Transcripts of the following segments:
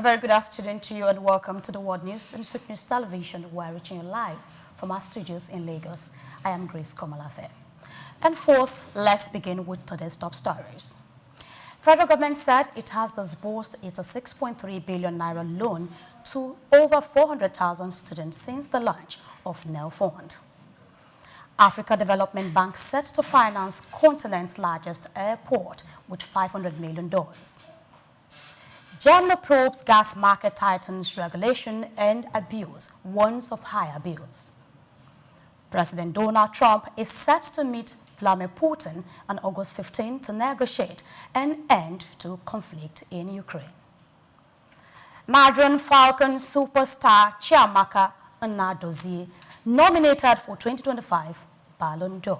A very good afternoon to you and welcome to the World News and Soup News Television. We're reaching you live from our studios in Lagos. I am Grace Komalafe. And first, let's begin with today's top stories. Federal government said it has disbursed a 6.3 billion naira loan to over 400,000 students since the launch of NEITI Fund. Africa Development Bank set to finance continent's largest airport with $500 million. Germany probes gas market tightens regulation and abuse, warns of higher bills. President Donald Trump is set to meet Vladimir Putin on August 15 to negotiate an end to conflict in Ukraine. Nigerian Falcon superstar Chiamaka Nnadozie nominated for 2025 Ballon d'Or.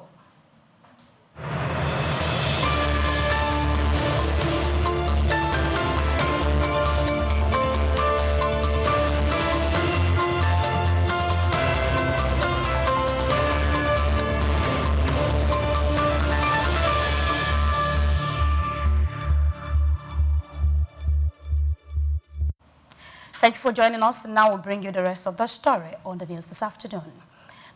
Thank you for joining us. Now we'll bring you the rest of the story on the news this afternoon.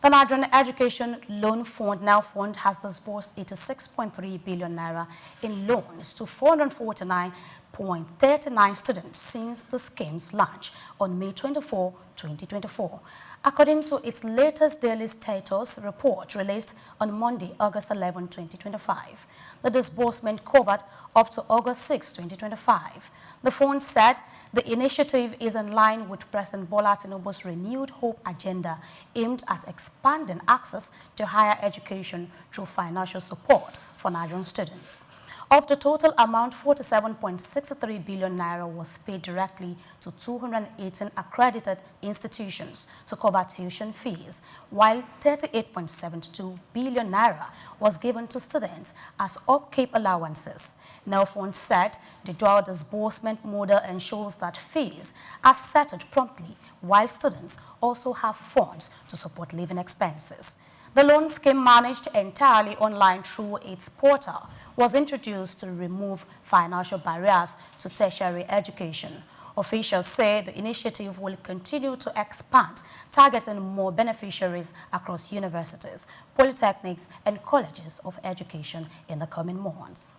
The Nigerian Education Loan Fund, NEITI Fund, has disbursed 86.3 billion naira in loans to 449.39 students since the scheme's launch on May 24, 2024. According to its latest daily status report released on Monday, August 11, 2025, the disbursement covered up to August 6, 2025. The fund said the initiative is in line with President Bola Tinubu's renewed hope agenda aimed at expanding access to higher education through financial support for Nigerian students. Of the total amount, 47.63 billion naira was paid directly to 218 accredited institutions to cover tuition fees, while 38.72 billion naira was given to students as upkeep allowances. NEITI Fund said the dual disbursement model ensures that fees are settled promptly, while students also have funds to support living expenses. The loan scheme, managed entirely online through its portal, was introduced to remove financial barriers to tertiary education. Officials say the initiative will continue to expand, targeting more beneficiaries across universities, polytechnics, and colleges of education in the coming months.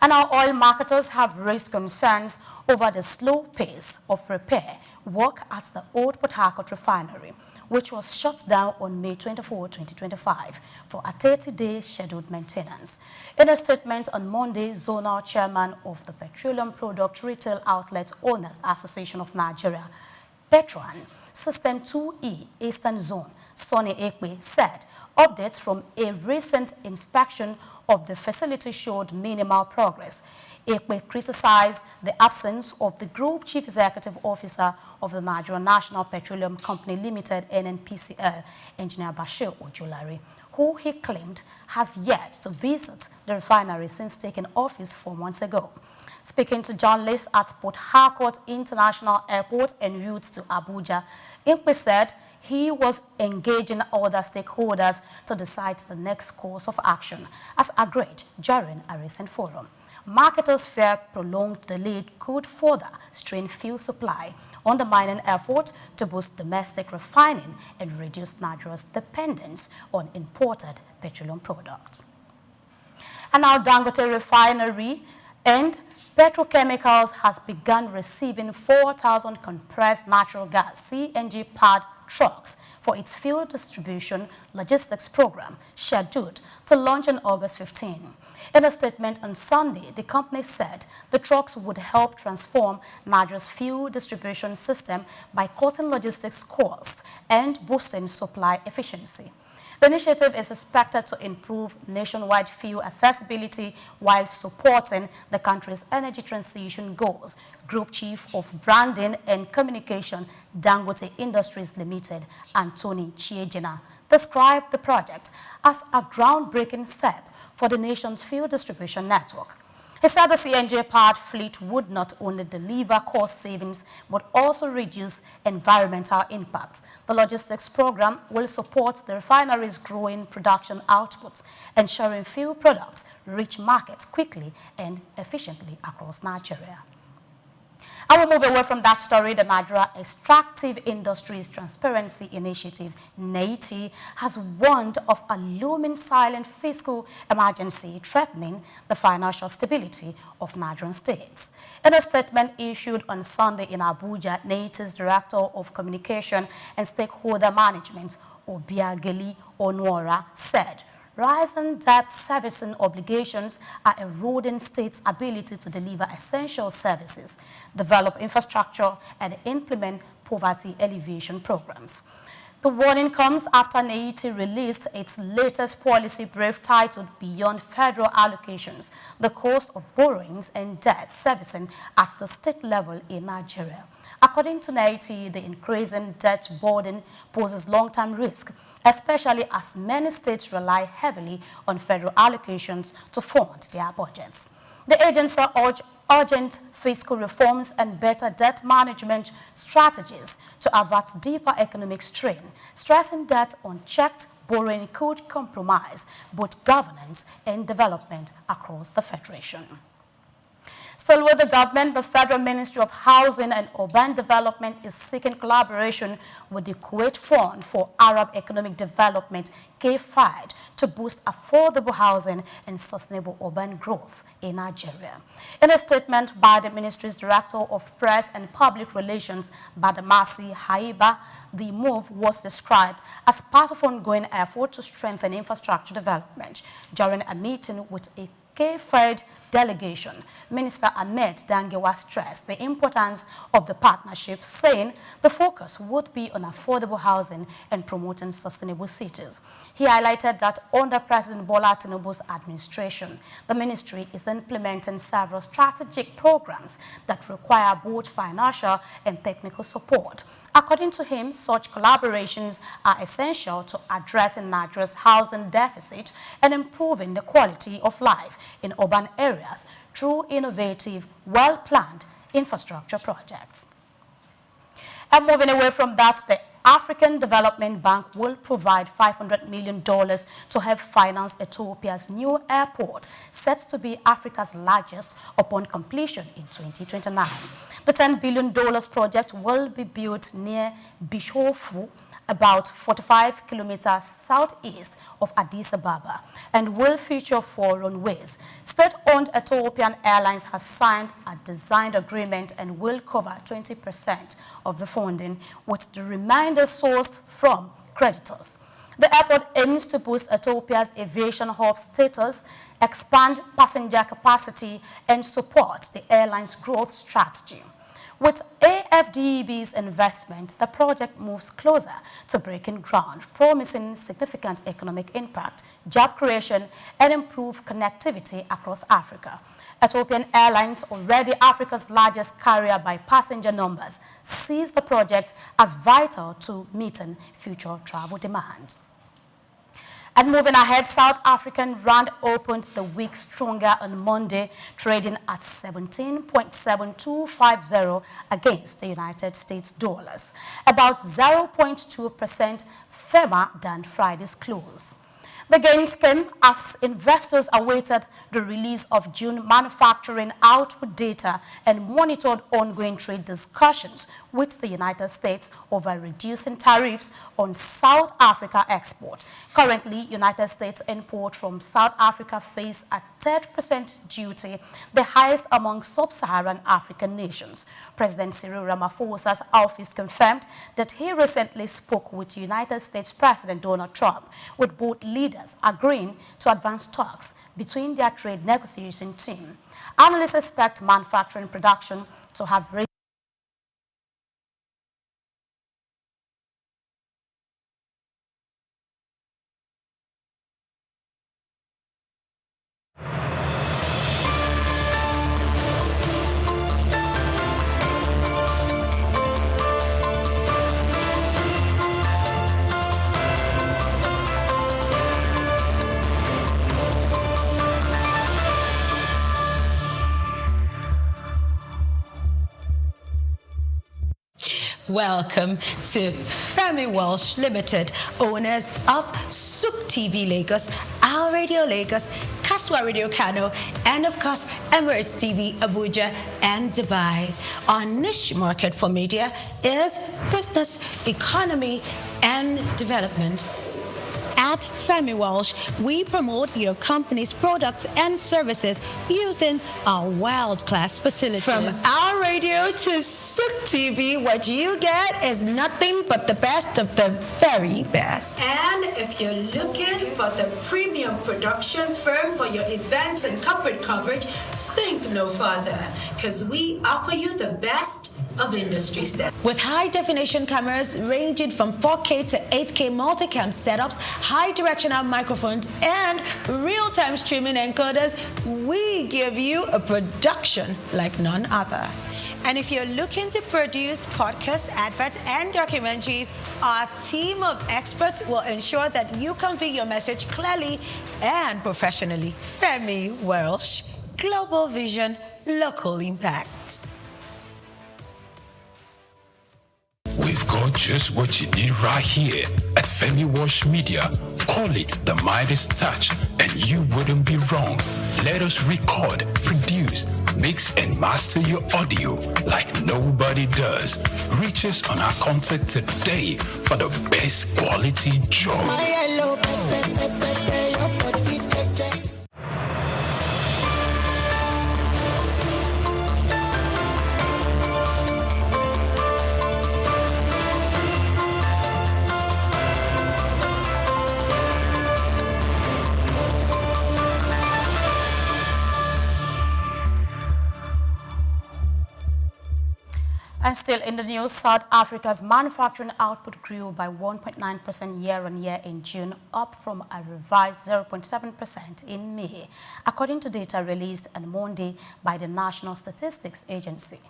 And our oil marketers have raised concerns over the slow pace of repair work at the old Port Harcourt Refinery, which was shut down on May 24, 2025 for a 30-day scheduled maintenance. In a statement on Monday, Zonal Chairman of the Petroleum Product Retail Outlet Owners Association of Nigeria, Petron, System 2E Eastern Zone, Sonny Ekpe, said updates from a recent inspection of the facility showed minimal progress. Ekpe criticized the absence of the Group Chief Executive Officer of the Nigerian National Petroleum Company Limited, NNPCL, Engineer Bashir Ojulari, who he claimed has yet to visit the refinery since taking office 4 months ago. Speaking to journalists at Port Harcourt International Airport en route to Abuja, Ekpe said he was engaging other stakeholders to decide the next course of action, as agreed during a recent forum. Marketers fear prolonged delay could further strain fuel supply, undermining effort to boost domestic refining and reduce Nigeria's dependence on imported petroleum products. And now Dangote Refinery and Petrochemicals has begun receiving 4,000 compressed natural gas CNG-powered trucks for its fuel distribution logistics program, scheduled to launch on August 15. In a statement on Sunday, the company said the trucks would help transform Nigeria's fuel distribution system by cutting logistics costs and boosting supply efficiency. The initiative is expected to improve nationwide fuel accessibility while supporting the country's energy transition goals. Group Chief of Branding and Communication, Dangote Industries Limited, Anthony Chiejina, described the project as a groundbreaking step for the nation's fuel distribution network. He said the CNG-powered fleet would not only deliver cost savings, but also reduce environmental impact. The logistics program will support the refinery's growing production output, ensuring fuel products reach markets quickly and efficiently across Nigeria. I will move away from that story. The Nigeria Extractive Industries Transparency Initiative, NEITI, has warned of a looming silent fiscal emergency threatening the financial stability of Nigerian states. In a statement issued on Sunday in Abuja, NEITI's Director of Communication and Stakeholder Management, Obiageli Onwara, said, rising debt servicing obligations are eroding states' ability to deliver essential services, develop infrastructure, and implement poverty alleviation programs. The warning comes after NEITI released its latest policy brief titled Beyond Federal Allocations, the Cost of Borrowings and Debt Servicing at the State Level in Nigeria. According to NEITI, the increasing debt burden poses long-term risk, especially as many states rely heavily on federal allocations to fund their budgets. The agency urged urgent fiscal reforms and better debt management strategies to avert deeper economic strain, stressing that unchecked borrowing could compromise both governance and development across the Federation. Still with the government, the Federal Ministry of Housing and Urban Development is seeking collaboration with the Kuwait Fund for Arab Economic Development, KFID, to boost affordable housing and sustainable urban growth in Nigeria. In a statement by the ministry's Director of Press and Public Relations, Badamasi Haiba, the move was described as part of ongoing effort to strengthen infrastructure development. During a meeting with a KFID delegation, Minister Ahmed Dangewa stressed the importance of the partnership, saying the focus would be on affordable housing and promoting sustainable cities. He highlighted that under President Bola Tinubu's administration, the ministry is implementing several strategic programs that require both financial and technical support. According to him, such collaborations are essential to addressing Nigeria's housing deficit and improving the quality of life in urban areas through innovative, well-planned infrastructure projects. And moving away from that, the African Development Bank will provide $500 million to help finance Ethiopia's new airport, set to be Africa's largest upon completion in 2029. The $10 billion project will be built near Bishofu, about 45 kilometers southeast of Addis Ababa, and will feature 4 runways. State-owned Ethiopian Airlines has signed a design agreement and will cover 20% of the funding, with the remainder sourced from creditors. The airport aims to boost Ethiopia's aviation hub status, expand passenger capacity, and support the airline's growth strategy. With AfDB's investment, the project moves closer to breaking ground, promising significant economic impact, job creation, and improved connectivity across Africa. Ethiopian Airlines, already Africa's largest carrier by passenger numbers, sees the project as vital to meeting future travel demand. And moving ahead, South African Rand opened the week stronger on Monday, trading at 17.7250 against the United States dollars, about 0.2% firmer than Friday's close. The gains came as investors awaited the release of June manufacturing output data and monitored ongoing trade discussions with the United States over reducing tariffs on South Africa export. Currently, United States import from South Africa face a 30% duty, the highest among sub-Saharan African nations. President Cyril Ramaphosa's office confirmed that he recently spoke with United States President Donald Trump, with both leaders agreeing to advance talks between their trade negotiation team. Analysts expect manufacturing production to have raised. Welcome to Femi Walsh Limited, owners of Souk TV Lagos, Our Radio Lagos, Kaswa Radio Kano, and of course, Emirates TV, Abuja, and Dubai. Our niche market for media is business, economy, and development. At Femi Walsh, we promote your company's products and services using our world-class facilities. From our radio to Sook TV, what you get is nothing but the best of the very best. And if you're looking for the premium production firm for your events and corporate coverage, think no further, because we offer you the best of industry standards. With high-definition cameras ranging from 4K to 8K multicam setups, high-directional microphones, and real-time streaming encoders, we give you a production like none other. And if you're looking to produce podcasts, adverts, and documentaries, our team of experts will ensure that you convey your message clearly and professionally. Femi Welsh, Global Vision, Local Impact. We've got just what you need right here at Femi Walsh Media. Call it the Midas Touch, and you wouldn't be wrong. Let us record, produce, mix, and master your audio like nobody does. Reach us on our contact today for the best quality job. And still in the news, South Africa's manufacturing output grew by 1.9% year-on-year in June, up from a revised 0.7% in May, according to data released on Monday by the National Statistics Agency.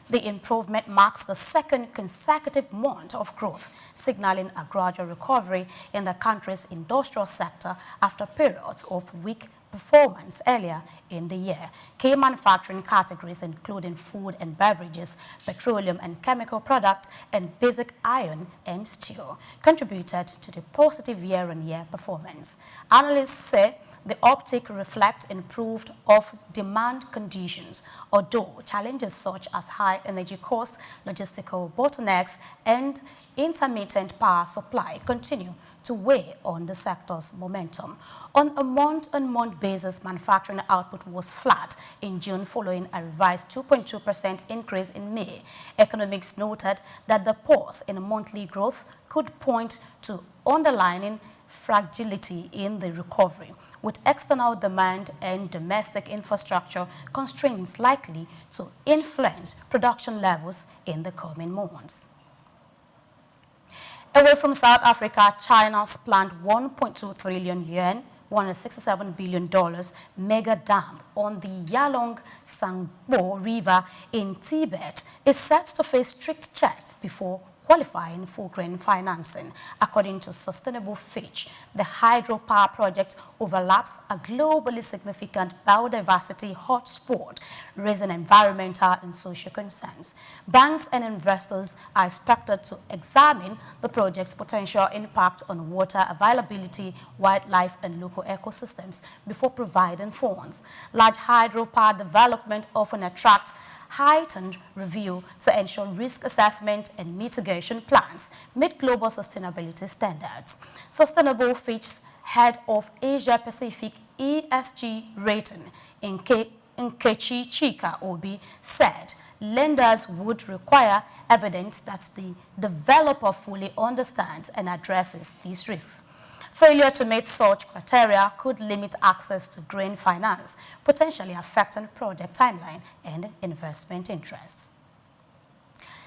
The improvement marks the second consecutive month of growth, signaling a gradual recovery in the country's industrial sector after periods of weak performance earlier in the year. Key manufacturing categories, including food and beverages, petroleum and chemical products, and basic iron and steel, contributed to the positive year-on-year performance. Analysts say the uptick reflects improved off-demand conditions, although challenges such as high energy costs, logistical bottlenecks, and intermittent power supply continue to weigh on the sector's momentum. On a month-on-month basis, manufacturing output was flat in June following a revised 2.2% increase in May. Economists noted that the pause in monthly growth could point to underlying fragility in the recovery, with external demand and domestic infrastructure constraints likely to influence production levels in the coming months. Away from South Africa, China's planned 1.2 trillion yuan, $167 billion mega dam on the Yalong-Sangbo River in Tibet is set to face strict checks before qualifying for green financing. According to Sustainable Fitch, the hydropower project overlaps a globally significant biodiversity hotspot, raising environmental and social concerns. Banks and investors are expected to examine the project's potential impact on water availability, wildlife, and local ecosystems before providing funds. Large hydropower development often attracts heightened review to ensure risk assessment and mitigation plans meet global sustainability standards. Sustainable Fitch's head of Asia Pacific ESG rating, Nkechi Chika Obi, said lenders would require evidence that the developer fully understands and addresses these risks. Failure to meet such criteria could limit access to green finance, potentially affecting project timeline and investment interests.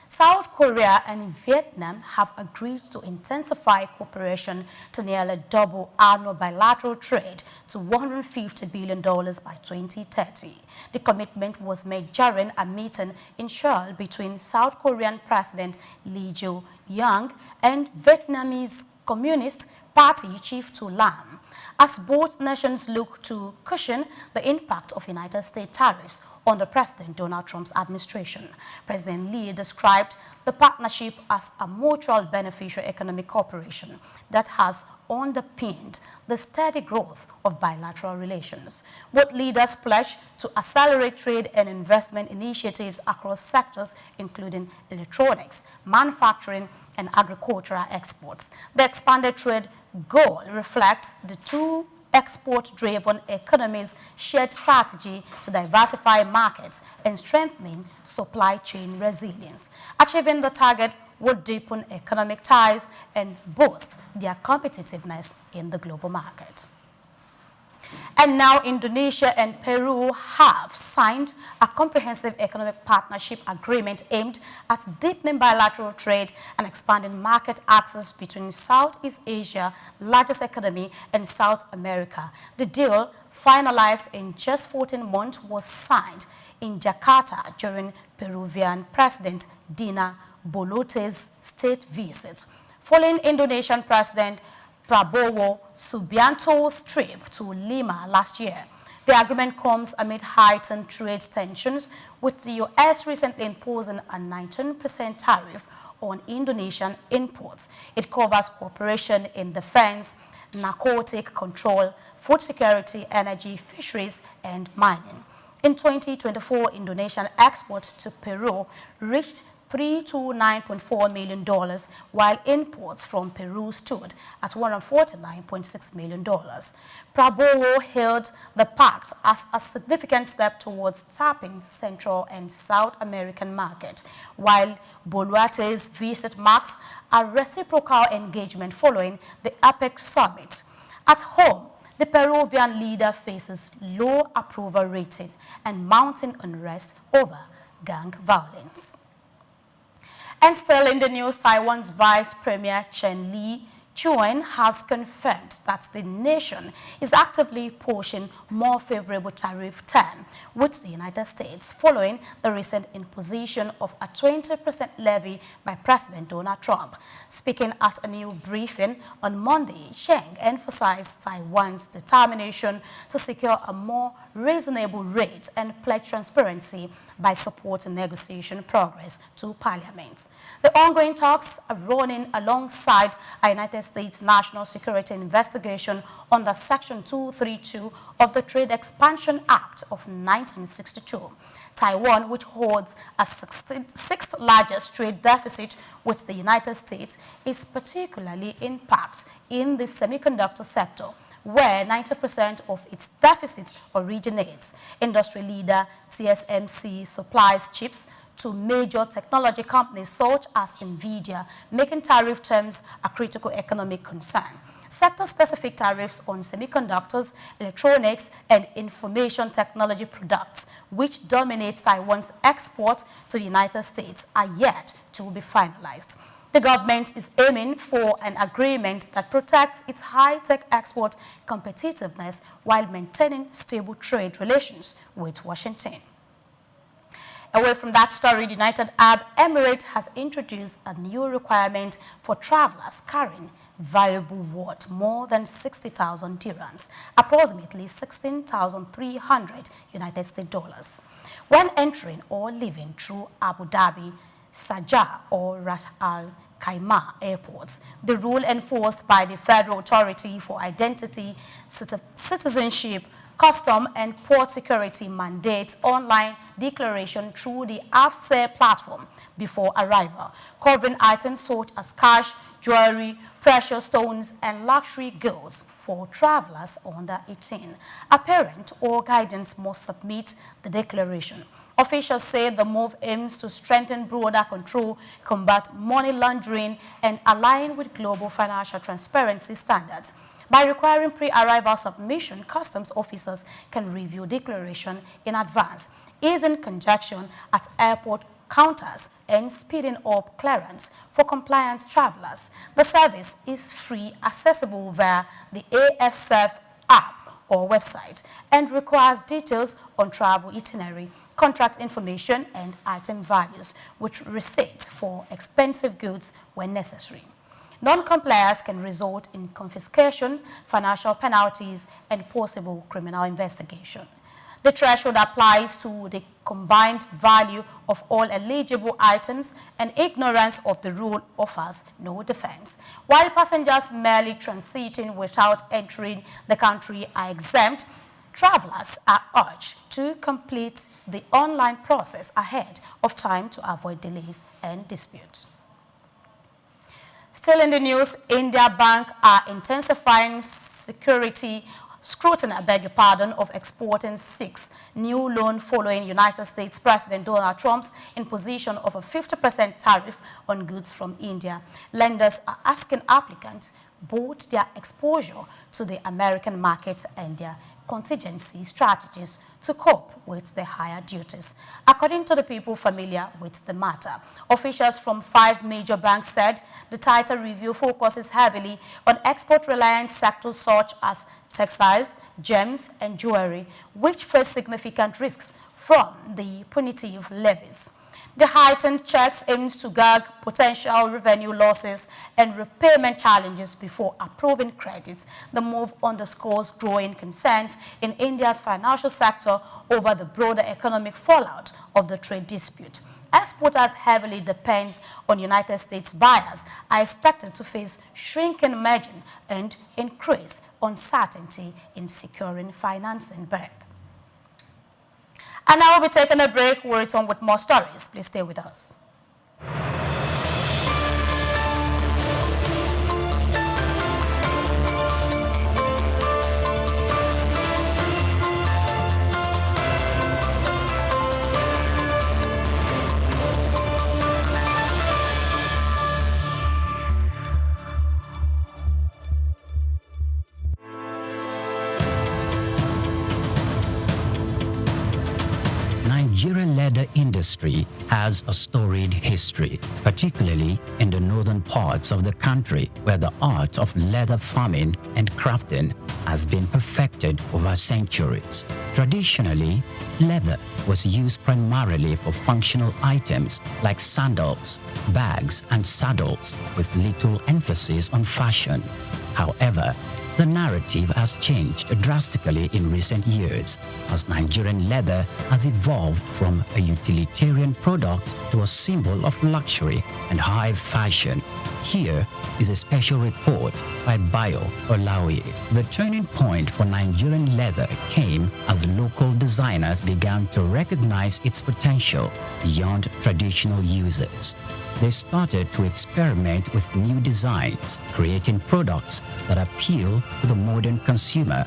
South Korea and Vietnam have agreed to intensify cooperation to nearly double annual bilateral trade to $150 billion by 2030. The commitment was made during a meeting in Seoul between South Korean President Lee Jae-yong and Vietnamese Communist Party Chief Tu Lam. as both nations look to cushion the impact of United States tariffs under President Donald Trump's administration. President Lee described the partnership as a mutual beneficial economic cooperation that has underpinned the steady growth of bilateral relations. Both leaders pledged to accelerate trade and investment initiatives across sectors including electronics, manufacturing, and agricultural exports. The expanded trade goal reflects the two export-driven economies' shared strategy to diversify markets and strengthening supply chain resilience. Achieving the target would deepen economic ties and boost their competitiveness in the global market. And now Indonesia and Peru have signed a comprehensive economic partnership agreement aimed at deepening bilateral trade and expanding market access between Southeast Asia's largest economy and South America. The deal, finalized in just 14 months, was signed in Jakarta during Peruvian President Dina Bolotes's state visit. Following Indonesian President Prabowo Subianto's trip to Lima last year. The agreement comes amid heightened trade tensions, with the U.S. recently imposing a 19% tariff on Indonesian imports. It covers cooperation in defense, narcotic control, food security, energy, fisheries, and mining. In 2024, Indonesian exports to Peru reached $329.4 million, while imports from Peru stood at $149.6 million. Prabowo hailed the pact as a significant step towards tapping Central and South American market, while Boluarte's visit marks a reciprocal engagement following the APEC summit. At home, the Peruvian leader faces low approval rating and mounting unrest over gang violence. And still in the news, Taiwan's Vice Premier Chen Li-Chuen has confirmed that the nation is actively pushing more favorable tariff terms with the United States following the recent imposition of a 20% levy by President Donald Trump. Speaking at a new briefing on Monday, Chen emphasized Taiwan's determination to secure a more reasonable rate and pledge transparency by supporting negotiation progress to Parliament. The ongoing talks are running alongside a United States national security investigation under Section 232 of the Trade Expansion Act of 1962. Taiwan, which holds a sixth largest trade deficit with the United States, is particularly impacted in the semiconductor sector, where 90% of its deficit originates. Industry leader TSMC supplies chips to major technology companies such as NVIDIA, making tariff terms a critical economic concern. Sector-specific tariffs on semiconductors, electronics, and information technology products, which dominate Taiwan's export to the United States, are yet to be finalized. The government is aiming for an agreement that protects its high-tech export competitiveness while maintaining stable trade relations with Washington. Away from that story, the United Arab Emirates has introduced a new requirement for travelers carrying valuable worth more than 60,000 dirhams, approximately 16,300 United States dollars, when entering or leaving through Abu Dhabi, Sharjah, or Ras Al Khaimah airports. The rule, enforced by the Federal Authority for Identity, Citizenship, Custom and Port Security, mandates online declaration through the AfDB platform before arrival, covering items such as cash, jewelry, precious stones, and luxury goods for travelers under 18. A parent or guidance must submit the declaration. Officials say the move aims to strengthen border control, combat money laundering, and align with global financial transparency standards. By requiring pre-arrival submission, customs officers can review declaration in advance, easing congestion at airport counters and speeding up clearance for compliant travelers. The service is free, accessible via the AfDB app or website, and requires details on travel itinerary, contract information, and item values, with receipts for expensive goods when necessary. Non-compliance can result in confiscation, financial penalties, and possible criminal investigation. The threshold applies to the combined value of all eligible items, and ignorance of the rule offers no defense. While passengers merely transiting without entering the country are exempt, travelers are urged to complete the online process ahead of time to avoid delays and disputes. Still in the news, India Bank are intensifying scrutiny, of exporting 6 new loans following United States President Donald Trump's imposition of a 50% tariff on goods from India. Lenders are asking applicants both their exposure to the American market and their contingency strategies to cope with the higher duties. According to the people familiar with the matter, officials from 5 major banks said the tighter review focuses heavily on export-reliant sectors such as textiles, gems, and jewelry, which face significant risks from the punitive levies. The heightened checks aims to gauge potential revenue losses and repayment challenges before approving credits. The move underscores growing concerns in India's financial sector over the broader economic fallout of the trade dispute. Exporters heavily depend on United States buyers are expected to face shrinking margin and increased uncertainty in securing financing back. And now we'll be taking a break. We'll return with more stories. Please stay with us. Nigerian leather industry has a storied history, particularly in the northern parts of the country, where the art of leather farming and crafting has been perfected over centuries. Traditionally, leather was used primarily for functional items like sandals, bags, and saddles, with little emphasis on fashion. However, the narrative has changed drastically in recent years as Nigerian leather has evolved from a utilitarian product to a symbol of luxury and high fashion. Here is a special report by Bayo Olaoye. The turning point for Nigerian leather came as local designers began to recognize its potential beyond traditional uses. They started to experiment with new designs, creating products that appeal to the modern consumer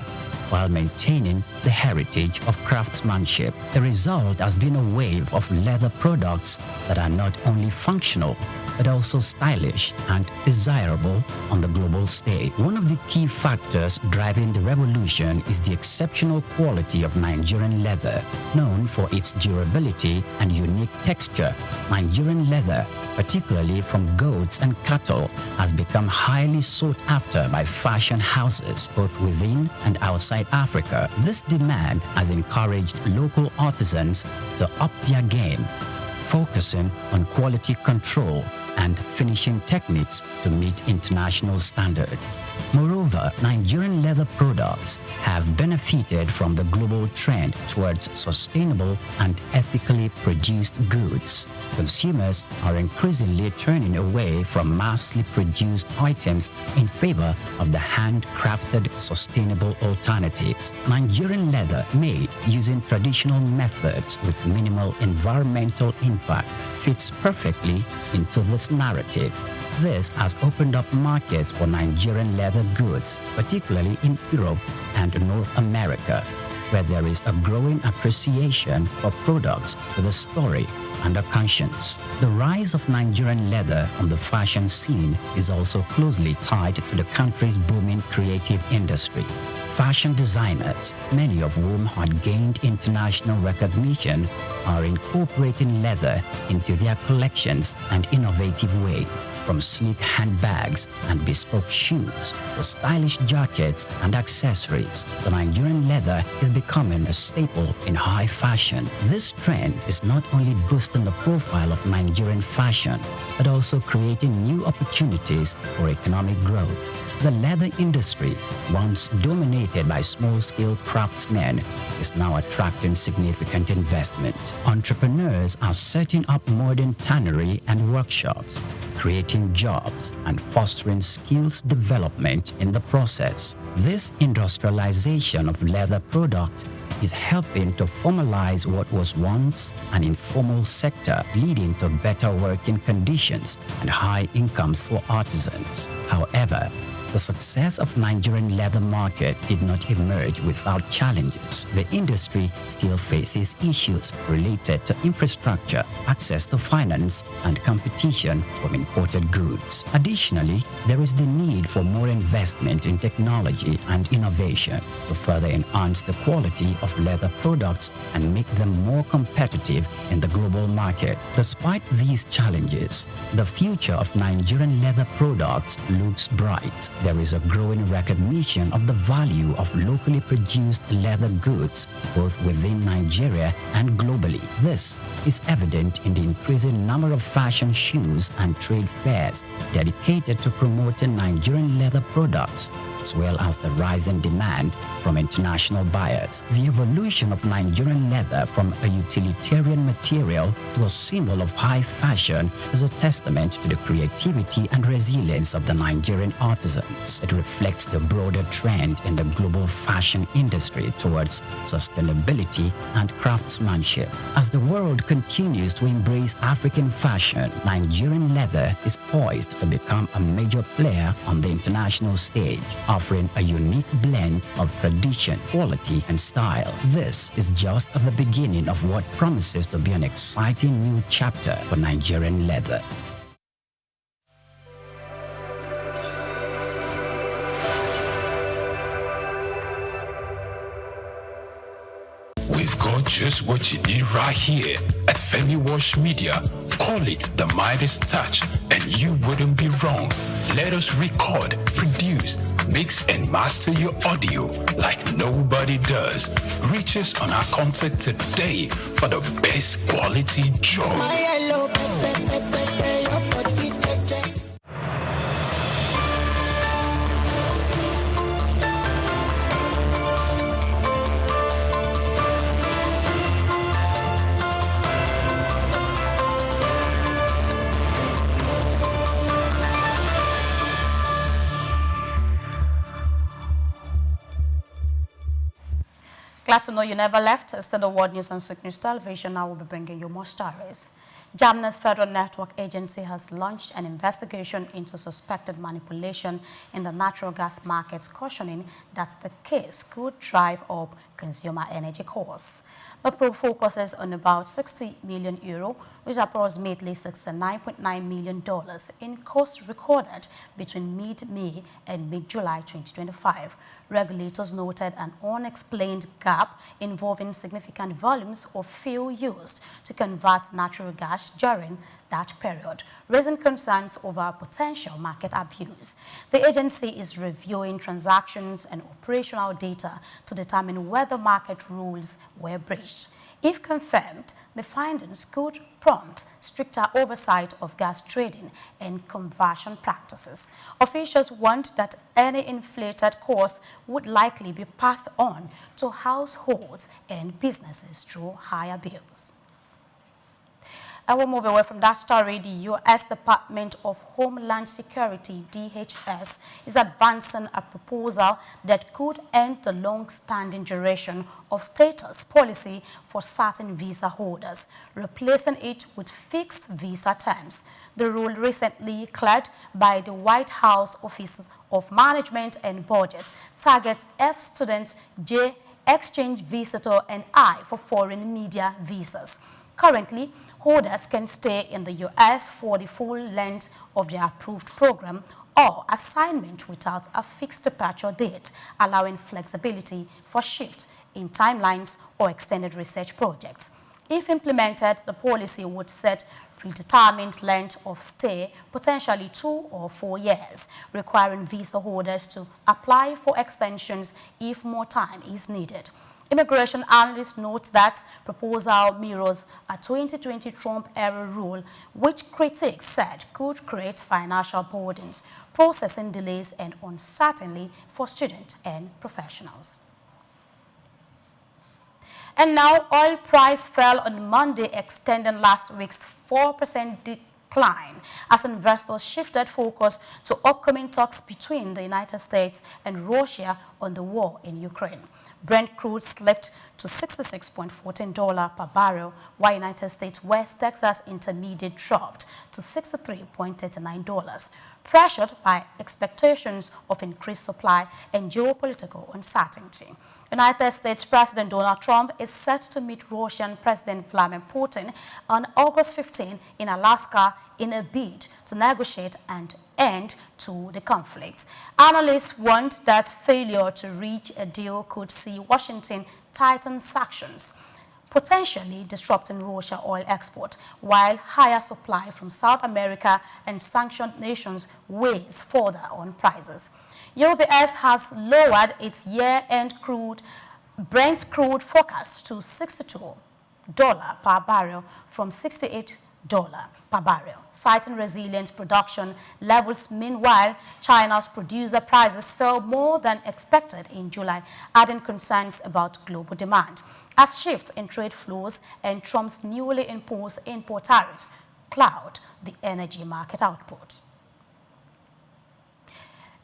while maintaining the heritage of craftsmanship. The result has been a wave of leather products that are not only functional, but also stylish and desirable on the global stage. One of the key factors driving the revolution is the exceptional quality of Nigerian leather. Known for its durability and unique texture, Nigerian leather, particularly from goats and cattle, has become highly sought after by fashion houses both within and outside Africa. This demand has encouraged local artisans to up their game, focusing on quality control and finishing techniques to meet international standards. Moreover, Nigerian leather products have benefited from the global trend towards sustainable and ethically produced goods. Consumers are increasingly turning away from massively produced items in favor of the handcrafted, sustainable alternatives. Nigerian leather made using traditional methods with minimal environmental impact fits perfectly into this narrative. This has opened up markets for Nigerian leather goods, particularly in Europe and North America, where there is a growing appreciation for products with a story and a conscience. The rise of Nigerian leather on the fashion scene is also closely tied to the country's booming creative industry. Fashion designers, many of whom had gained international recognition, are incorporating leather into their collections and innovative ways, from sleek handbags and bespoke shoes to stylish jackets and accessories. The Nigerian leather is becoming a staple in high fashion. This trend is not only boosting the profile of Nigerian fashion, but also creating new opportunities for economic growth. The leather industry, once dominated by small-scale craftsmen, is now attracting significant investment. Entrepreneurs are setting up modern tannery and workshops, creating jobs and fostering skills development in the process. This industrialization of leather products is helping to formalize what was once an informal sector, leading to better working conditions and high incomes for artisans. However, the success of Nigerian leather market did not emerge without challenges. The industry still faces issues related to infrastructure, access to finance, and competition from imported goods. Additionally, there is the need for more investment in technology and innovation to further enhance the quality of leather products and make them more competitive in the global market. Despite these challenges, the future of Nigerian leather products looks bright. There is a growing recognition of the value of locally produced leather goods, both within Nigeria and globally. This is evident in the increasing number of fashion shows and trade fairs dedicated to promoting Nigerian leather products, as well as the rising demand from international buyers. The evolution of Nigerian leather from a utilitarian material to a symbol of high fashion is a testament to the creativity and resilience of the Nigerian artisans. It reflects the broader trend in the global fashion industry towards sustainability and craftsmanship. As the world continues to embrace African fashion, Nigerian leather is poised to become a major player on the international stage, offering a unique blend of tradition, quality, and style. This is just the beginning of what promises to be an exciting new chapter for Nigerian leather. We've got just what you need right here at Femi Wash Media. Call it the Midas Touch, and you wouldn't be wrong. Let us record, produce, mix, and master your audio like nobody does. Reach us on our contact today for the best quality job. Glad to know you never left. It's the World News on Suk News Television. I will be bringing you more stories. Jamna's Federal Network Agency has launched an investigation into suspected manipulation in the natural gas markets, cautioning that the case could drive up consumer energy costs. The probe focuses on about 60 million euro, which is approximately $69.9 million in costs recorded between mid-May and mid-July 2025. Regulators noted an unexplained gap involving significant volumes of fuel used to convert natural gas during that period, raising concerns over potential market abuse. The agency is reviewing transactions and operational data to determine whether market rules were breached. If confirmed, the findings could prompt stricter oversight of gas trading and conversion practices. Officials warned that any inflated cost would likely be passed on to households and businesses through higher bills. And we'll move away from that story. The U.S. Department of Homeland Security, DHS, is advancing a proposal that could end the long-standing duration of status policy for certain visa holders, replacing it with fixed visa terms. The rule recently cleared by the White House Office of Management and Budget targets F students, J exchange visitor, and I for foreign media visas. Currently, holders can stay in the U.S. for the full length of their approved program or assignment without a fixed departure date, allowing flexibility for shift in timelines or extended research projects. If implemented, the policy would set predetermined length of stay, potentially 2 or 4 years, requiring visa holders to apply for extensions if more time is needed. Immigration analysts note that proposal mirrors a 2020 Trump-era rule, which critics said could create financial burdens, processing delays, and uncertainty for students and professionals. And now oil price fell on Monday, extending last week's 4% decline as investors shifted focus to upcoming talks between the United States and Russia on the war in Ukraine. Brent crude slipped to $66.14 per barrel, while United States West Texas Intermediate dropped to $63.39, pressured by expectations of increased supply and geopolitical uncertainty. United States President Donald Trump is set to meet Russian President Vladimir Putin on August 15 in Alaska in a bid to negotiate and end to the conflict. Analysts warned that failure to reach a deal could see Washington tighten sanctions, potentially disrupting Russian oil export, while higher supply from South America and sanctioned nations weighs further on prices. UBS has lowered its year-end Brent crude forecast to $62 per barrel from $68 per barrel, citing resilient production levels. Meanwhile, China's producer prices fell more than expected in July, adding concerns about global demand, as shifts in trade flows and Trump's newly imposed import tariffs cloud the energy market output.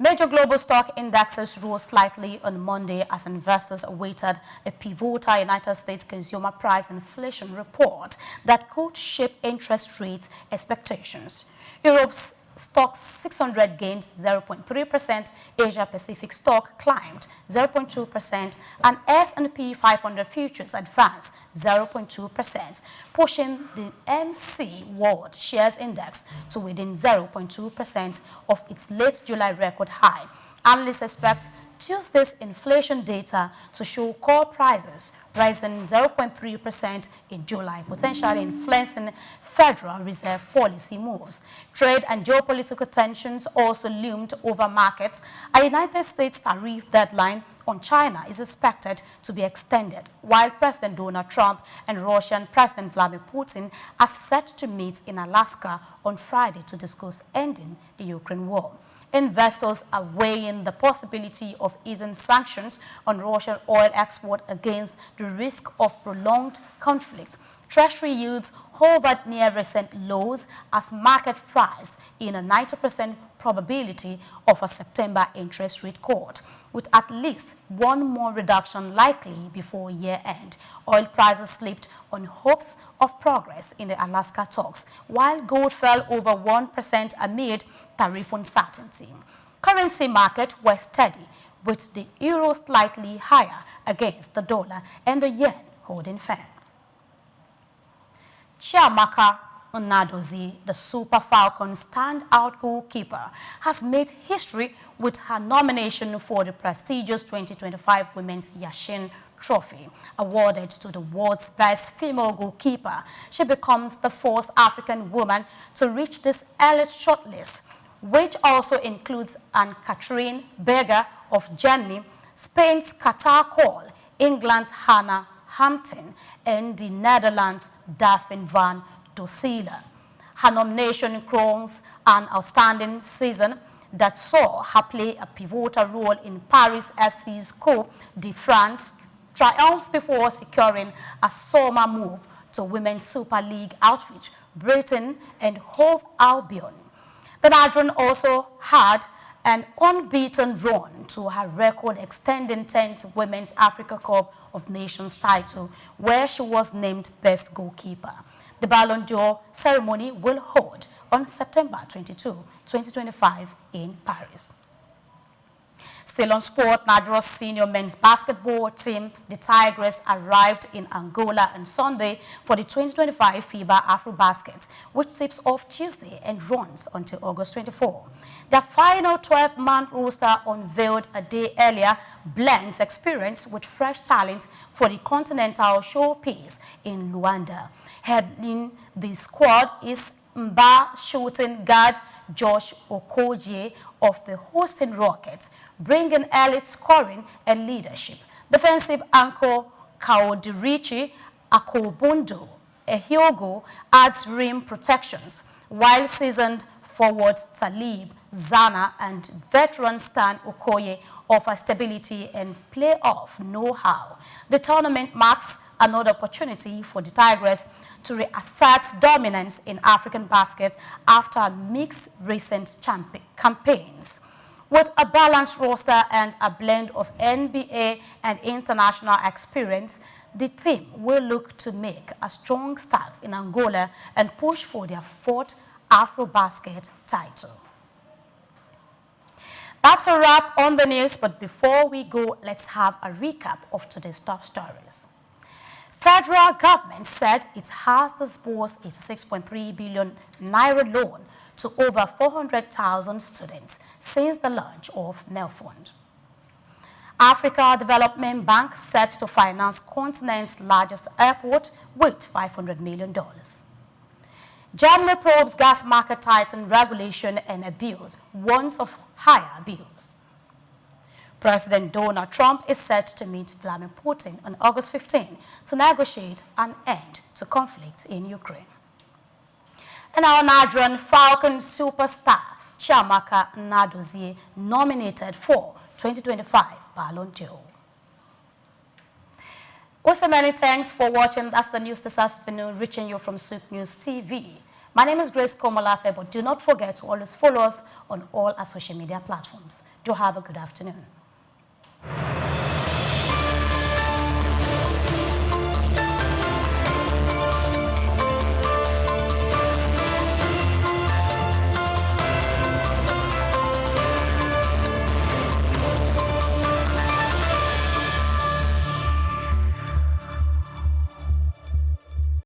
Major global stock indexes rose slightly on Monday as investors awaited a pivotal United States consumer price inflation report that could shape interest rate expectations. Europe's stock 600 gained 0.3%, Asia-Pacific stock climbed 0.2%, and S&P 500 futures advanced 0.2%, pushing the MC World Shares Index to within 0.2% of its late July record high. Analysts expect Tuesday's inflation data to show core prices rising 0.3% in July, potentially influencing Federal Reserve policy moves. Trade and geopolitical tensions also loomed over markets. A United States tariff deadline on China is expected to be extended, while President Donald Trump and Russian President Vladimir Putin are set to meet in Alaska on Friday to discuss ending the Ukraine war. Investors are weighing the possibility of easing sanctions on Russian oil export against the risk of prolonged conflict. Treasury yields hovered near recent lows as market priced in a 90% probability of a September interest rate cut, with at least one more reduction likely before year-end. Oil prices slipped on hopes of progress in the Alaska talks, while gold fell over 1% amid tariff uncertainty. Currency markets were steady, with the euro slightly higher against the dollar and the yen holding firm. Chiamaka Nnadozie, the Super Falcons standout goalkeeper, has made history with her nomination for the prestigious 2025 Women's Yashin Trophy, awarded to the world's best female goalkeeper. She becomes the first African woman to reach this elite shortlist, which also includes Anne-Catherine Berger of Germany, Spain's Qatar Cole, England's Hannah Hampton, and the Netherlands' Daphne van Dossela. Her nomination crowns an outstanding season that saw her play a pivotal role in Paris FC's Coupe de France triumph before securing a summer move to Women's Super League outfit Britain and Hove Albion. The Nigerian also had an unbeaten run to her record-extending 10th Women's Africa Cup of Nations title, where she was named Best Goalkeeper. The Ballon d'Or ceremony will hold on September 22, 2025 in Paris. Still on sport, Nigeria's senior men's basketball team, the Tigers, arrived in Angola on Sunday for the 2025 FIBA AfroBasket, which tips off Tuesday and runs until August 24. Their final 12-man roster, unveiled a day earlier, blends experience with fresh talent for the continental showpiece in Luanda. Heading the squad is Mba shooting guard Josh Okoje of the hosting Rockets, bringing elite scoring and leadership. Defensive anchor Kaodirichi Akobundo Ehiogo adds rim protections, while seasoned forwards Talib Zana and veteran Stan Okoye offer stability and playoff know-how. The tournament marks another opportunity for the Tigers to reassert dominance in African basket after mixed recent campaigns. With a balanced roster and a blend of NBA and international experience, the team will look to make a strong start in Angola and push for their 4th AfroBasket title. That's a wrap on the news, but before we go, let's have a recap of today's top stories. Federal government said it has disbursed a 6.3 billion naira loan to over 400,000 students since the launch of NEITI. Africa Development Bank set to finance continent's largest airport with $500 million. Germany probes gas market titan regulation and abuse, warns of higher bills. President Donald Trump is set to meet Vladimir Putin on August 15 to negotiate an end to conflict in Ukraine. And our Nigerian Falcon superstar Chiamaka Nnadozie nominated for 2025 Ballon d'Or. Also, many thanks for watching. That's the news this afternoon, reaching you from Soup News TV. My name is Grace Komolafe, but do not forget to always follow us on all our social media platforms. Do have a good afternoon.